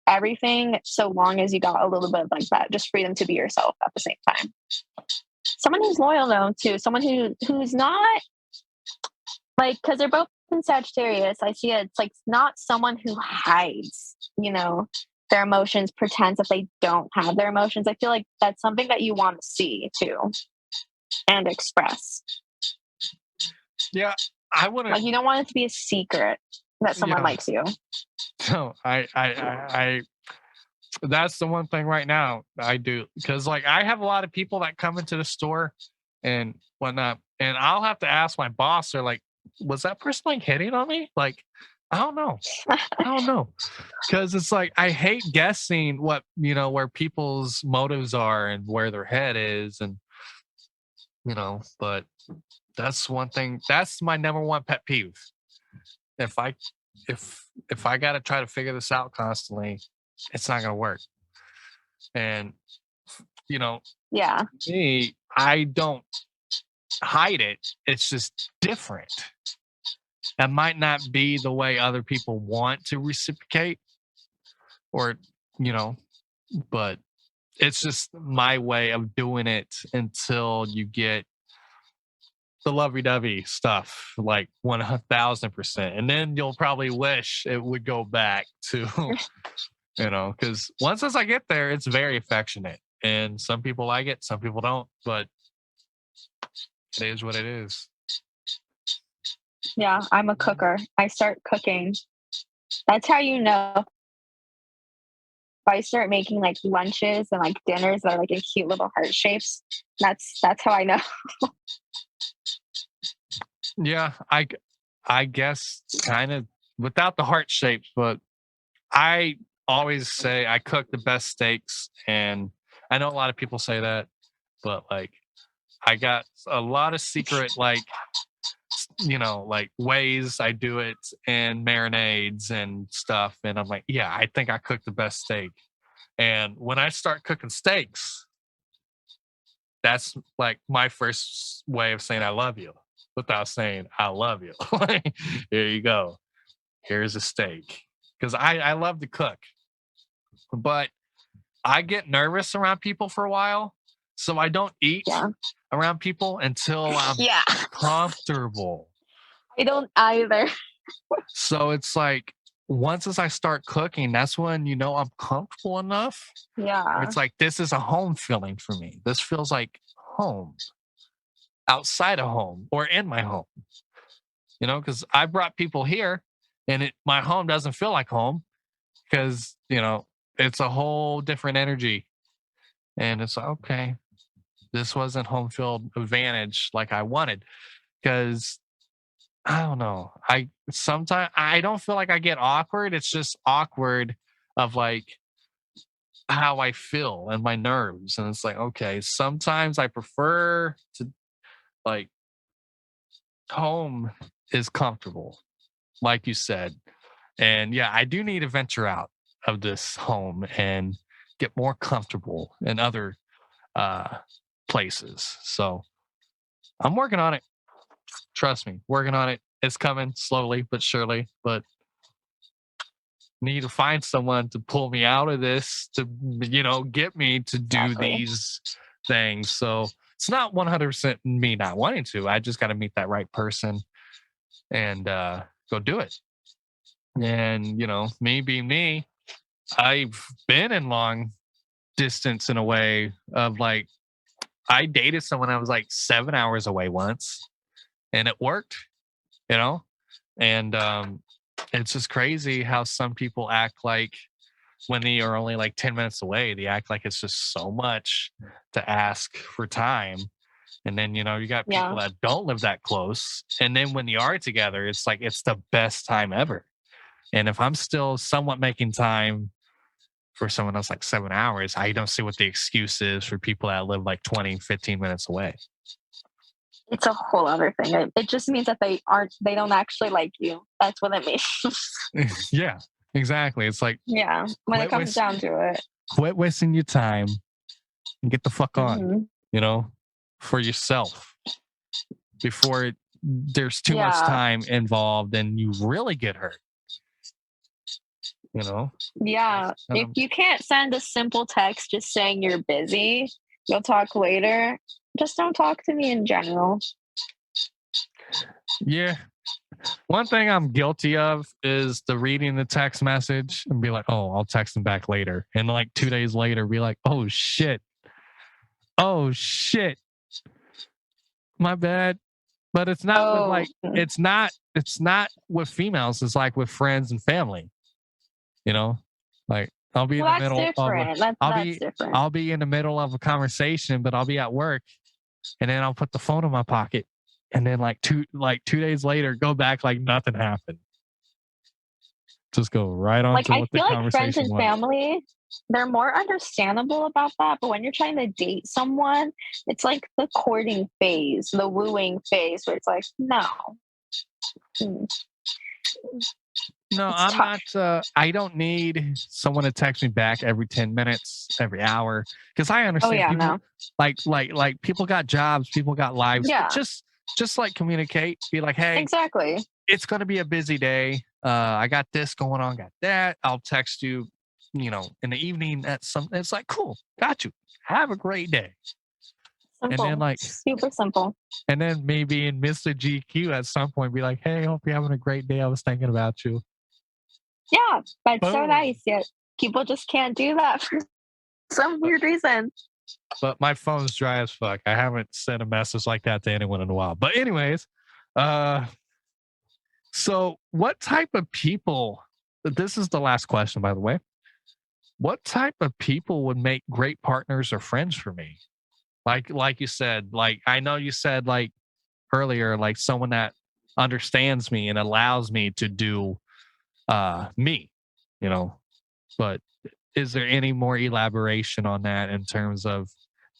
everything so long as you got a little bit of like that, just freedom to be yourself at the same time. Someone who's loyal though too, someone who's not like, because they're both in Sagittarius, I see it's like not someone who hides, their emotions, pretends that they don't have their emotions. I feel like that's something that you want to see too and express. Yeah, I wouldn't. Like, you don't want it to be a secret that someone likes you. No, I that's the one thing right now I do, because like I have a lot of people that come into the store and whatnot, and I'll have to ask my boss, or like, was that person like hitting on me? Like, I don't know, because it's like I hate guessing what, where people's motives are and where their head is, and but that's one thing. That's my number one pet peeve. If I if I got to try to figure this out constantly, it's not going to work. And Yeah. me, I don't hide it. It's just different. That might not be the way other people want to reciprocate, or but it's just my way of doing it until you get the lovey-dovey stuff, like 1000%, and then you'll probably wish it would go back to because once I get there, it's very affectionate, and some people like it, some people don't, but it is what it is. Yeah, I'm a cooker. I start cooking. That's how you know. If I start making like lunches and like dinners that are like in cute little heart shapes, that's how I know. Yeah, I guess kind of without the heart shapes, but I always say I cook the best steaks, and I know a lot of people say that, but like I got a lot of secret like ways I do it, and marinades and stuff, and I'm like, yeah, I think I cook the best steak. And when I start cooking steaks, that's like my first way of saying I love you without saying I love you. Here you go. Here's a steak. Because I love to cook, but I get nervous around people for a while. So I don't eat around people until I'm comfortable. I don't either. So it's like, once as I start cooking, that's when I'm comfortable enough. Yeah. It's like, this is a home feeling for me. This feels like home, outside of home, or in my home. Because I brought people here, and my home doesn't feel like home, because it's a whole different energy. And it's like, okay, this wasn't home field advantage like I wanted, because I don't know. Sometimes I don't feel like I get awkward. It's just awkward of like how I feel and my nerves. And it's like, okay, sometimes I prefer to like home is comfortable, like you said. And yeah, I do need to venture out of this home and get more comfortable in other places. So I'm working on it. Trust me, working on it. It's coming slowly but surely, but need to find someone to pull me out of this, to get me to do these things. So it's not 100% me not wanting to. I just got to meet that right person and go do it. And me being me, I've been in long distance in a way of like, I dated someone I was like 7 hours away once, and it worked, and it's just crazy how some people act like when they are only like 10 minutes away, they act like it's just so much to ask for time. And then, you got people that don't live that close. And then when you are together, it's like, it's the best time ever. And if I'm still somewhat making time for someone else like 7 hours, I don't see what the excuse is for people that live like 20, 15 minutes away. It's a whole other thing. It just means that they don't actually like you. That's what it means. Yeah, exactly. It's like, when it comes down to it, quit wasting your time and get the fuck on, for yourself before there's too much time involved and you really get hurt. Yeah. If you can't send a simple text just saying you're busy, you'll talk later, just don't talk to me in general. Yeah. One thing I'm guilty of is the reading the text message and be like, oh, I'll text him back later. And like 2 days later, be like, oh shit. My bad. But it's not with Oh, like it's not with females. It's like with friends and family. You know, like I'll be in well, the that's middle of different. I'll That's be different. I'll be in the middle of a conversation, but I'll be at work, and then I'll put the phone in my pocket, and then like 2 days later, go back like nothing happened. Just go right on Like, to I what the feel like friends conversation and was. family, they're more understandable about that. But when you're trying to date someone, it's like the courting phase, the wooing phase, where it's like, no, mm, No, it's I'm tough. not. I don't need someone to text me back every 10 minutes, every hour, because I Oh, understand yeah, people no. like people got jobs, people got lives, but Yeah, just like communicate, be like, hey, exactly. it's gonna be a busy day. I got this going on, got that. I'll text you, in the evening at something. It's like, cool, got you. Have a great day. And then Simple, like, super simple. and then maybe in Mr. GQ at some point, be like, hey, hope you're having a great day. I was thinking about you. Yeah, that's so Boom. nice. Yet people just can't do that for some weird reason. But my phone's dry as fuck. I haven't sent a message like that to anyone in a while. But anyways, uh, so what type of people? This is the last question, by the way. What type of people would make great partners or friends for me? Like you said, like I know you said like earlier, like someone that understands me and allows me to do me, you know. But is there any more elaboration on that in terms of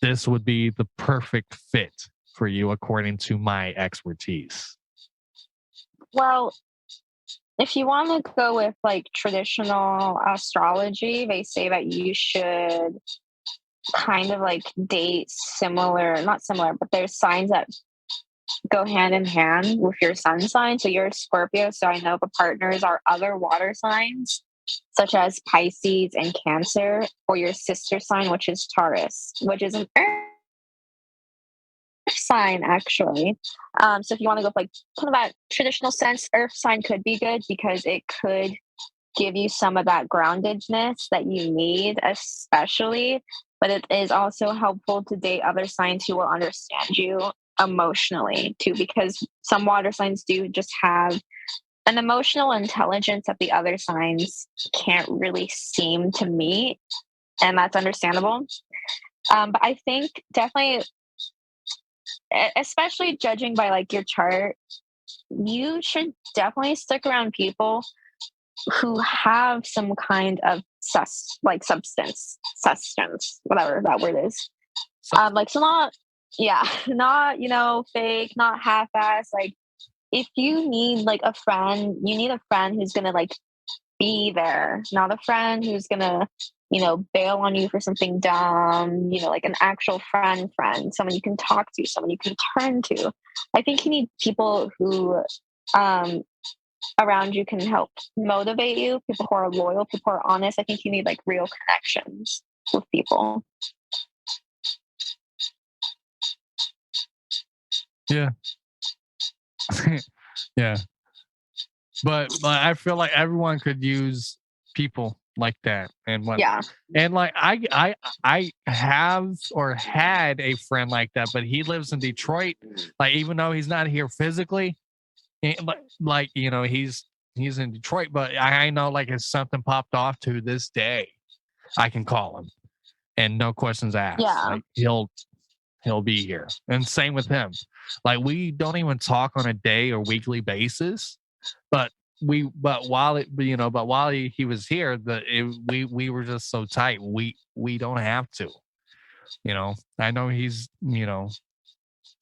this would be the perfect fit for you according to my expertise? Well, if you want to go with like traditional astrology, they say that you should kind of like date similar, not similar, but there's signs that go hand in hand with your sun sign. So you're a Scorpio, so I know the partners are other water signs, such as Pisces and Cancer, or your sister sign, which is Taurus, which is an earth sign actually. So if you want to go with like kind of that traditional sense, earth sign could be good because it could give you some of that groundedness that you need, especially. But it is also helpful to date other signs who will understand you emotionally too, because some water signs do just have an emotional intelligence that the other signs can't really seem to meet, and that's understandable. But I think definitely, especially judging by like your chart, you should definitely stick around people who have some kind of sustenance, whatever that word is. Like, so not, yeah, not, fake, not half-ass. Like, if you need like a friend, you need a friend who's gonna like be there, not a friend who's gonna, bail on you for something dumb, like an actual friend, someone you can talk to, someone you can turn to. I think you need people who, um, around you can help motivate you, people who are loyal, people who are honest. I think you need like real connections with people. Yeah. Yeah. But I feel like everyone could use people like that Yeah. and like I have or had a friend like that, but he lives in Detroit. Like even though he's not here physically, like he's in Detroit, but I know like if something popped off to this day, I can call him and no questions asked. Yeah. Like he'll be here. And same with him. Like we don't even talk on a day or weekly basis, but while he was here, we were just so tight. We don't have to. I know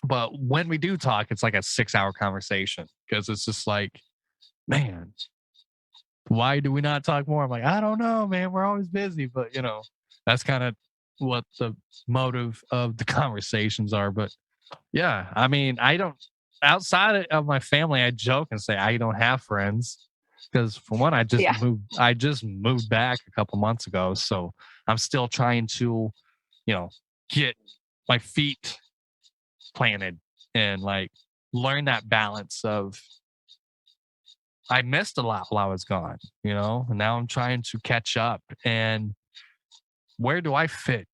but when we do talk, it's like a 6-hour conversation because it's just like, man, why do we not talk more? I'm like, I don't know, man. We're always busy, but that's kind of what the motive of the conversations are. But yeah, I mean, I don't outside of my family, I joke and say I don't have friends because for one, Yeah. I just moved back a couple months ago, so I'm still trying to, get my feet planted and like learn that balance of I missed a lot while I was gone, and now I'm trying to catch up and where do I fit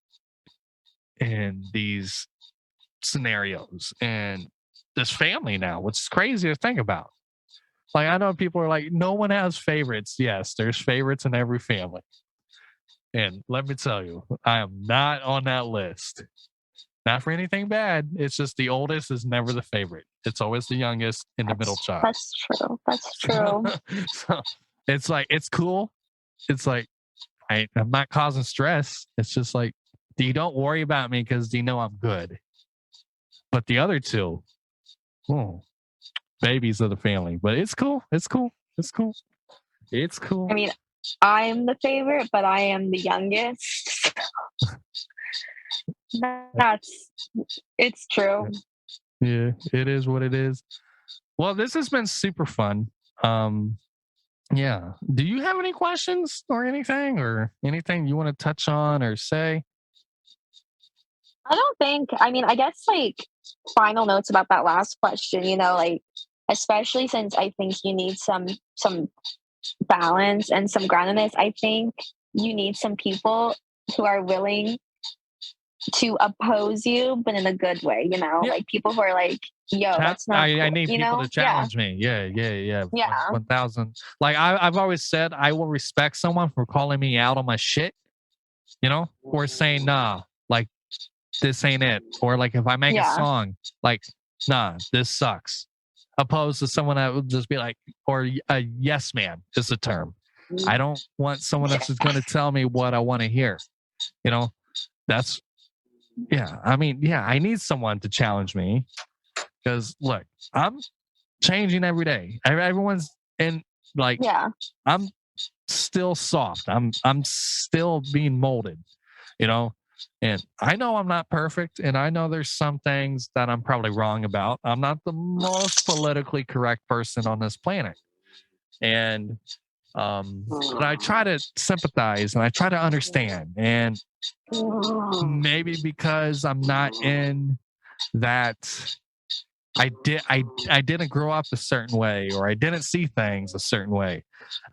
in these scenarios and this family now, which is crazy to think about. Like, I know people are like, no one has favorites. Yes, there's favorites in every family. And let me tell you, I am not on that list. Not for anything bad. It's just the oldest is never the favorite. It's always the youngest and the middle child. That's true. That's true. So it's like, it's cool. It's like, I'm not causing stress. It's just like, you don't worry about me because you know I'm good. But the other two, babies of the family. But it's cool. It's cool. It's cool. It's cool. I mean, I'm the favorite, but I am the youngest. It's true. Yeah, it is what it is. Well, this has been super fun. Yeah. Do you have any questions or anything you want to touch on or say? I don't think, I mean, I guess like final notes about that last question, like especially since I think you need some balance and some groundedness. I think you need some people who are willing to oppose you, but in a good way, like people who are like, yo, that's not I need people to challenge me. Yeah. 1,000. Like I've always said, I will respect someone for calling me out on my shit, or saying, nah, like this ain't it. Or like if I make a song, like, nah, this sucks. Opposed to someone that would just be like, or a yes man is the term. I don't want someone else who's going to tell me what I want to hear. That's, I mean, I need someone to challenge me because look, I'm changing every day. Everyone's in like, I'm still soft. I'm still being molded, and I know I'm not perfect, and I know there's some things that I'm probably wrong about. I'm not the most politically correct person on this planet. And but I try to sympathize and I try to understand. And maybe because I'm not in that, I didn't grow up a certain way, or I didn't see things a certain way.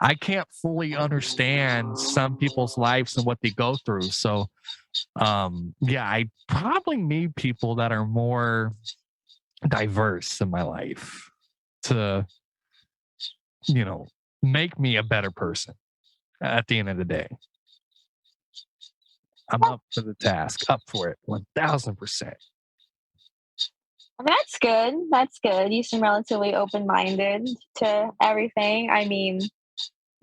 I can't fully understand some people's lives and what they go through. So I probably need people that are more diverse in my life to, make me a better person at the end of the day. I'm up for the task, up for it, 1,000%. That's good. That's good. You seem relatively open-minded to everything. I mean,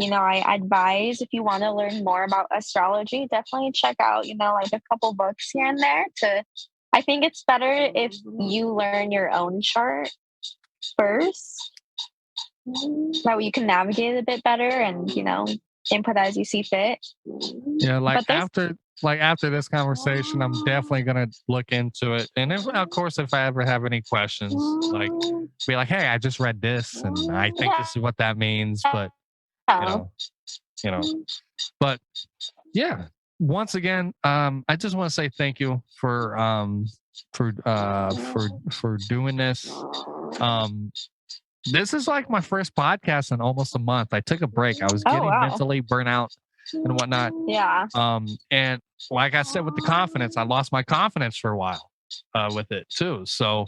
I advise if you want to learn more about astrology, definitely check out, like a couple books here and there. I think it's better if you learn your own chart first. That way you can navigate it a bit better and, input as you see fit. Yeah, after this conversation, I'm definitely gonna look into it. And if I ever have any questions, like be like, hey, I just read this and I think this is what that means. But but once again, I just want to say thank you for doing this. This is like my first podcast in almost a month. I took a break. I was getting mentally burnt out and whatnot. Yeah. And like I said, with the confidence, I lost my confidence for a while with it too. So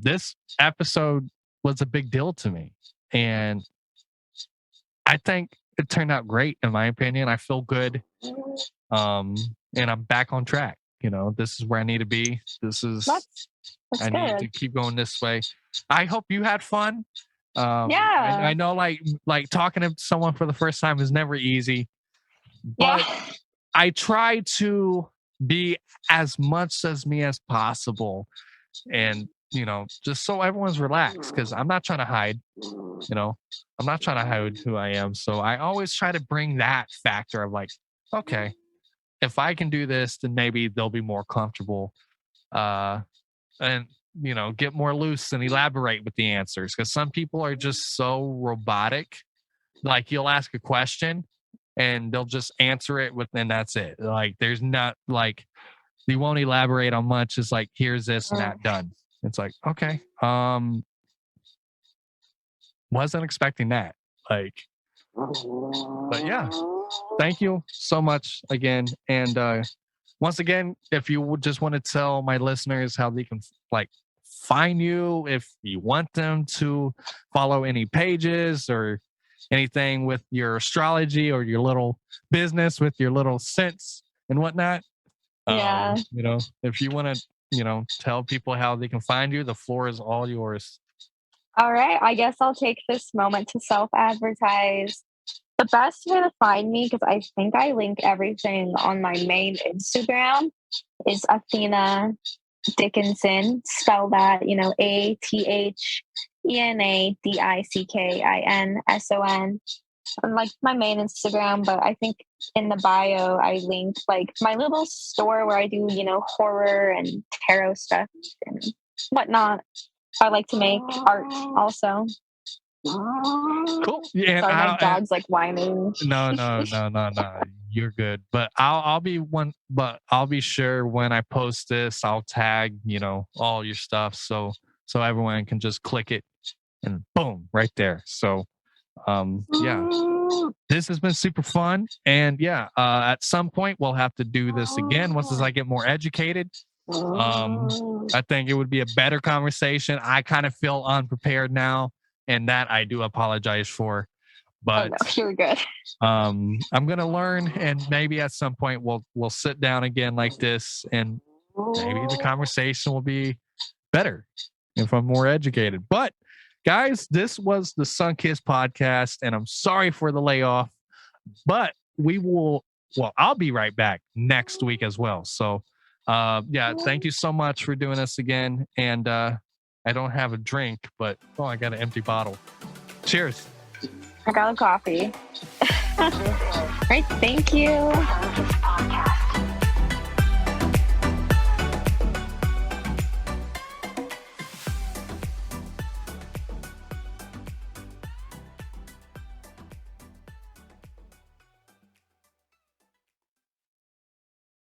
this episode was a big deal to me. And I think it turned out great, in my opinion. I feel good. And I'm back on track. This is where I need to be. I need to keep going this way. I hope you had fun. I know like talking to someone for the first time is never easy, but I try to be as much as me as possible, and just so everyone's relaxed, because I'm not trying to hide. I'm not trying to hide who I am. So I always try to bring that factor of like, okay, if I can do this, then maybe they'll be more comfortable, and get more loose and elaborate with the answers, because some people are just so robotic. Like you'll ask a question and they'll just answer it and that's it. Like there's not like, you won't elaborate on much. It's like, here's this and that, done. It's like, okay, wasn't expecting that. Like, but yeah, thank you so much again. And once again, if you would just want to tell my listeners how they can like find you, if you want them to follow any pages or anything with your astrology or your little business with your little scents and whatnot. Yeah. If you want to, tell people how they can find you, the floor is all yours. All right. I guess I'll take this moment to self-advertise. The best way to find me, because I think I link everything on my main Instagram, is Athena Dickinson. Spell that, ATHENA DICKINSON. On like my main Instagram, but I think in the bio I linked like my little store where I do, horror and tarot stuff and whatnot. I like to make art also. Cool. Yeah. Sorry, my dog's like whining. No. You're good. But I'll be sure when I post this, I'll tag, all your stuff so everyone can just click it and boom, right there. So this has been super fun. And at some point we'll have to do this again once as I get more educated. I think it would be a better conversation. I kind of feel unprepared now, and that I do apologize for. But you're good. I'm gonna learn, and maybe at some point we'll sit down again like this, and maybe the conversation will be better if I'm more educated. But guys, this was the Sunkissed podcast, and I'm sorry for the layoff, but I'll be right back next week as well. So thank you so much for doing this again. And I don't have a drink, but I got an empty bottle. Cheers. I got a coffee. All right, thank you.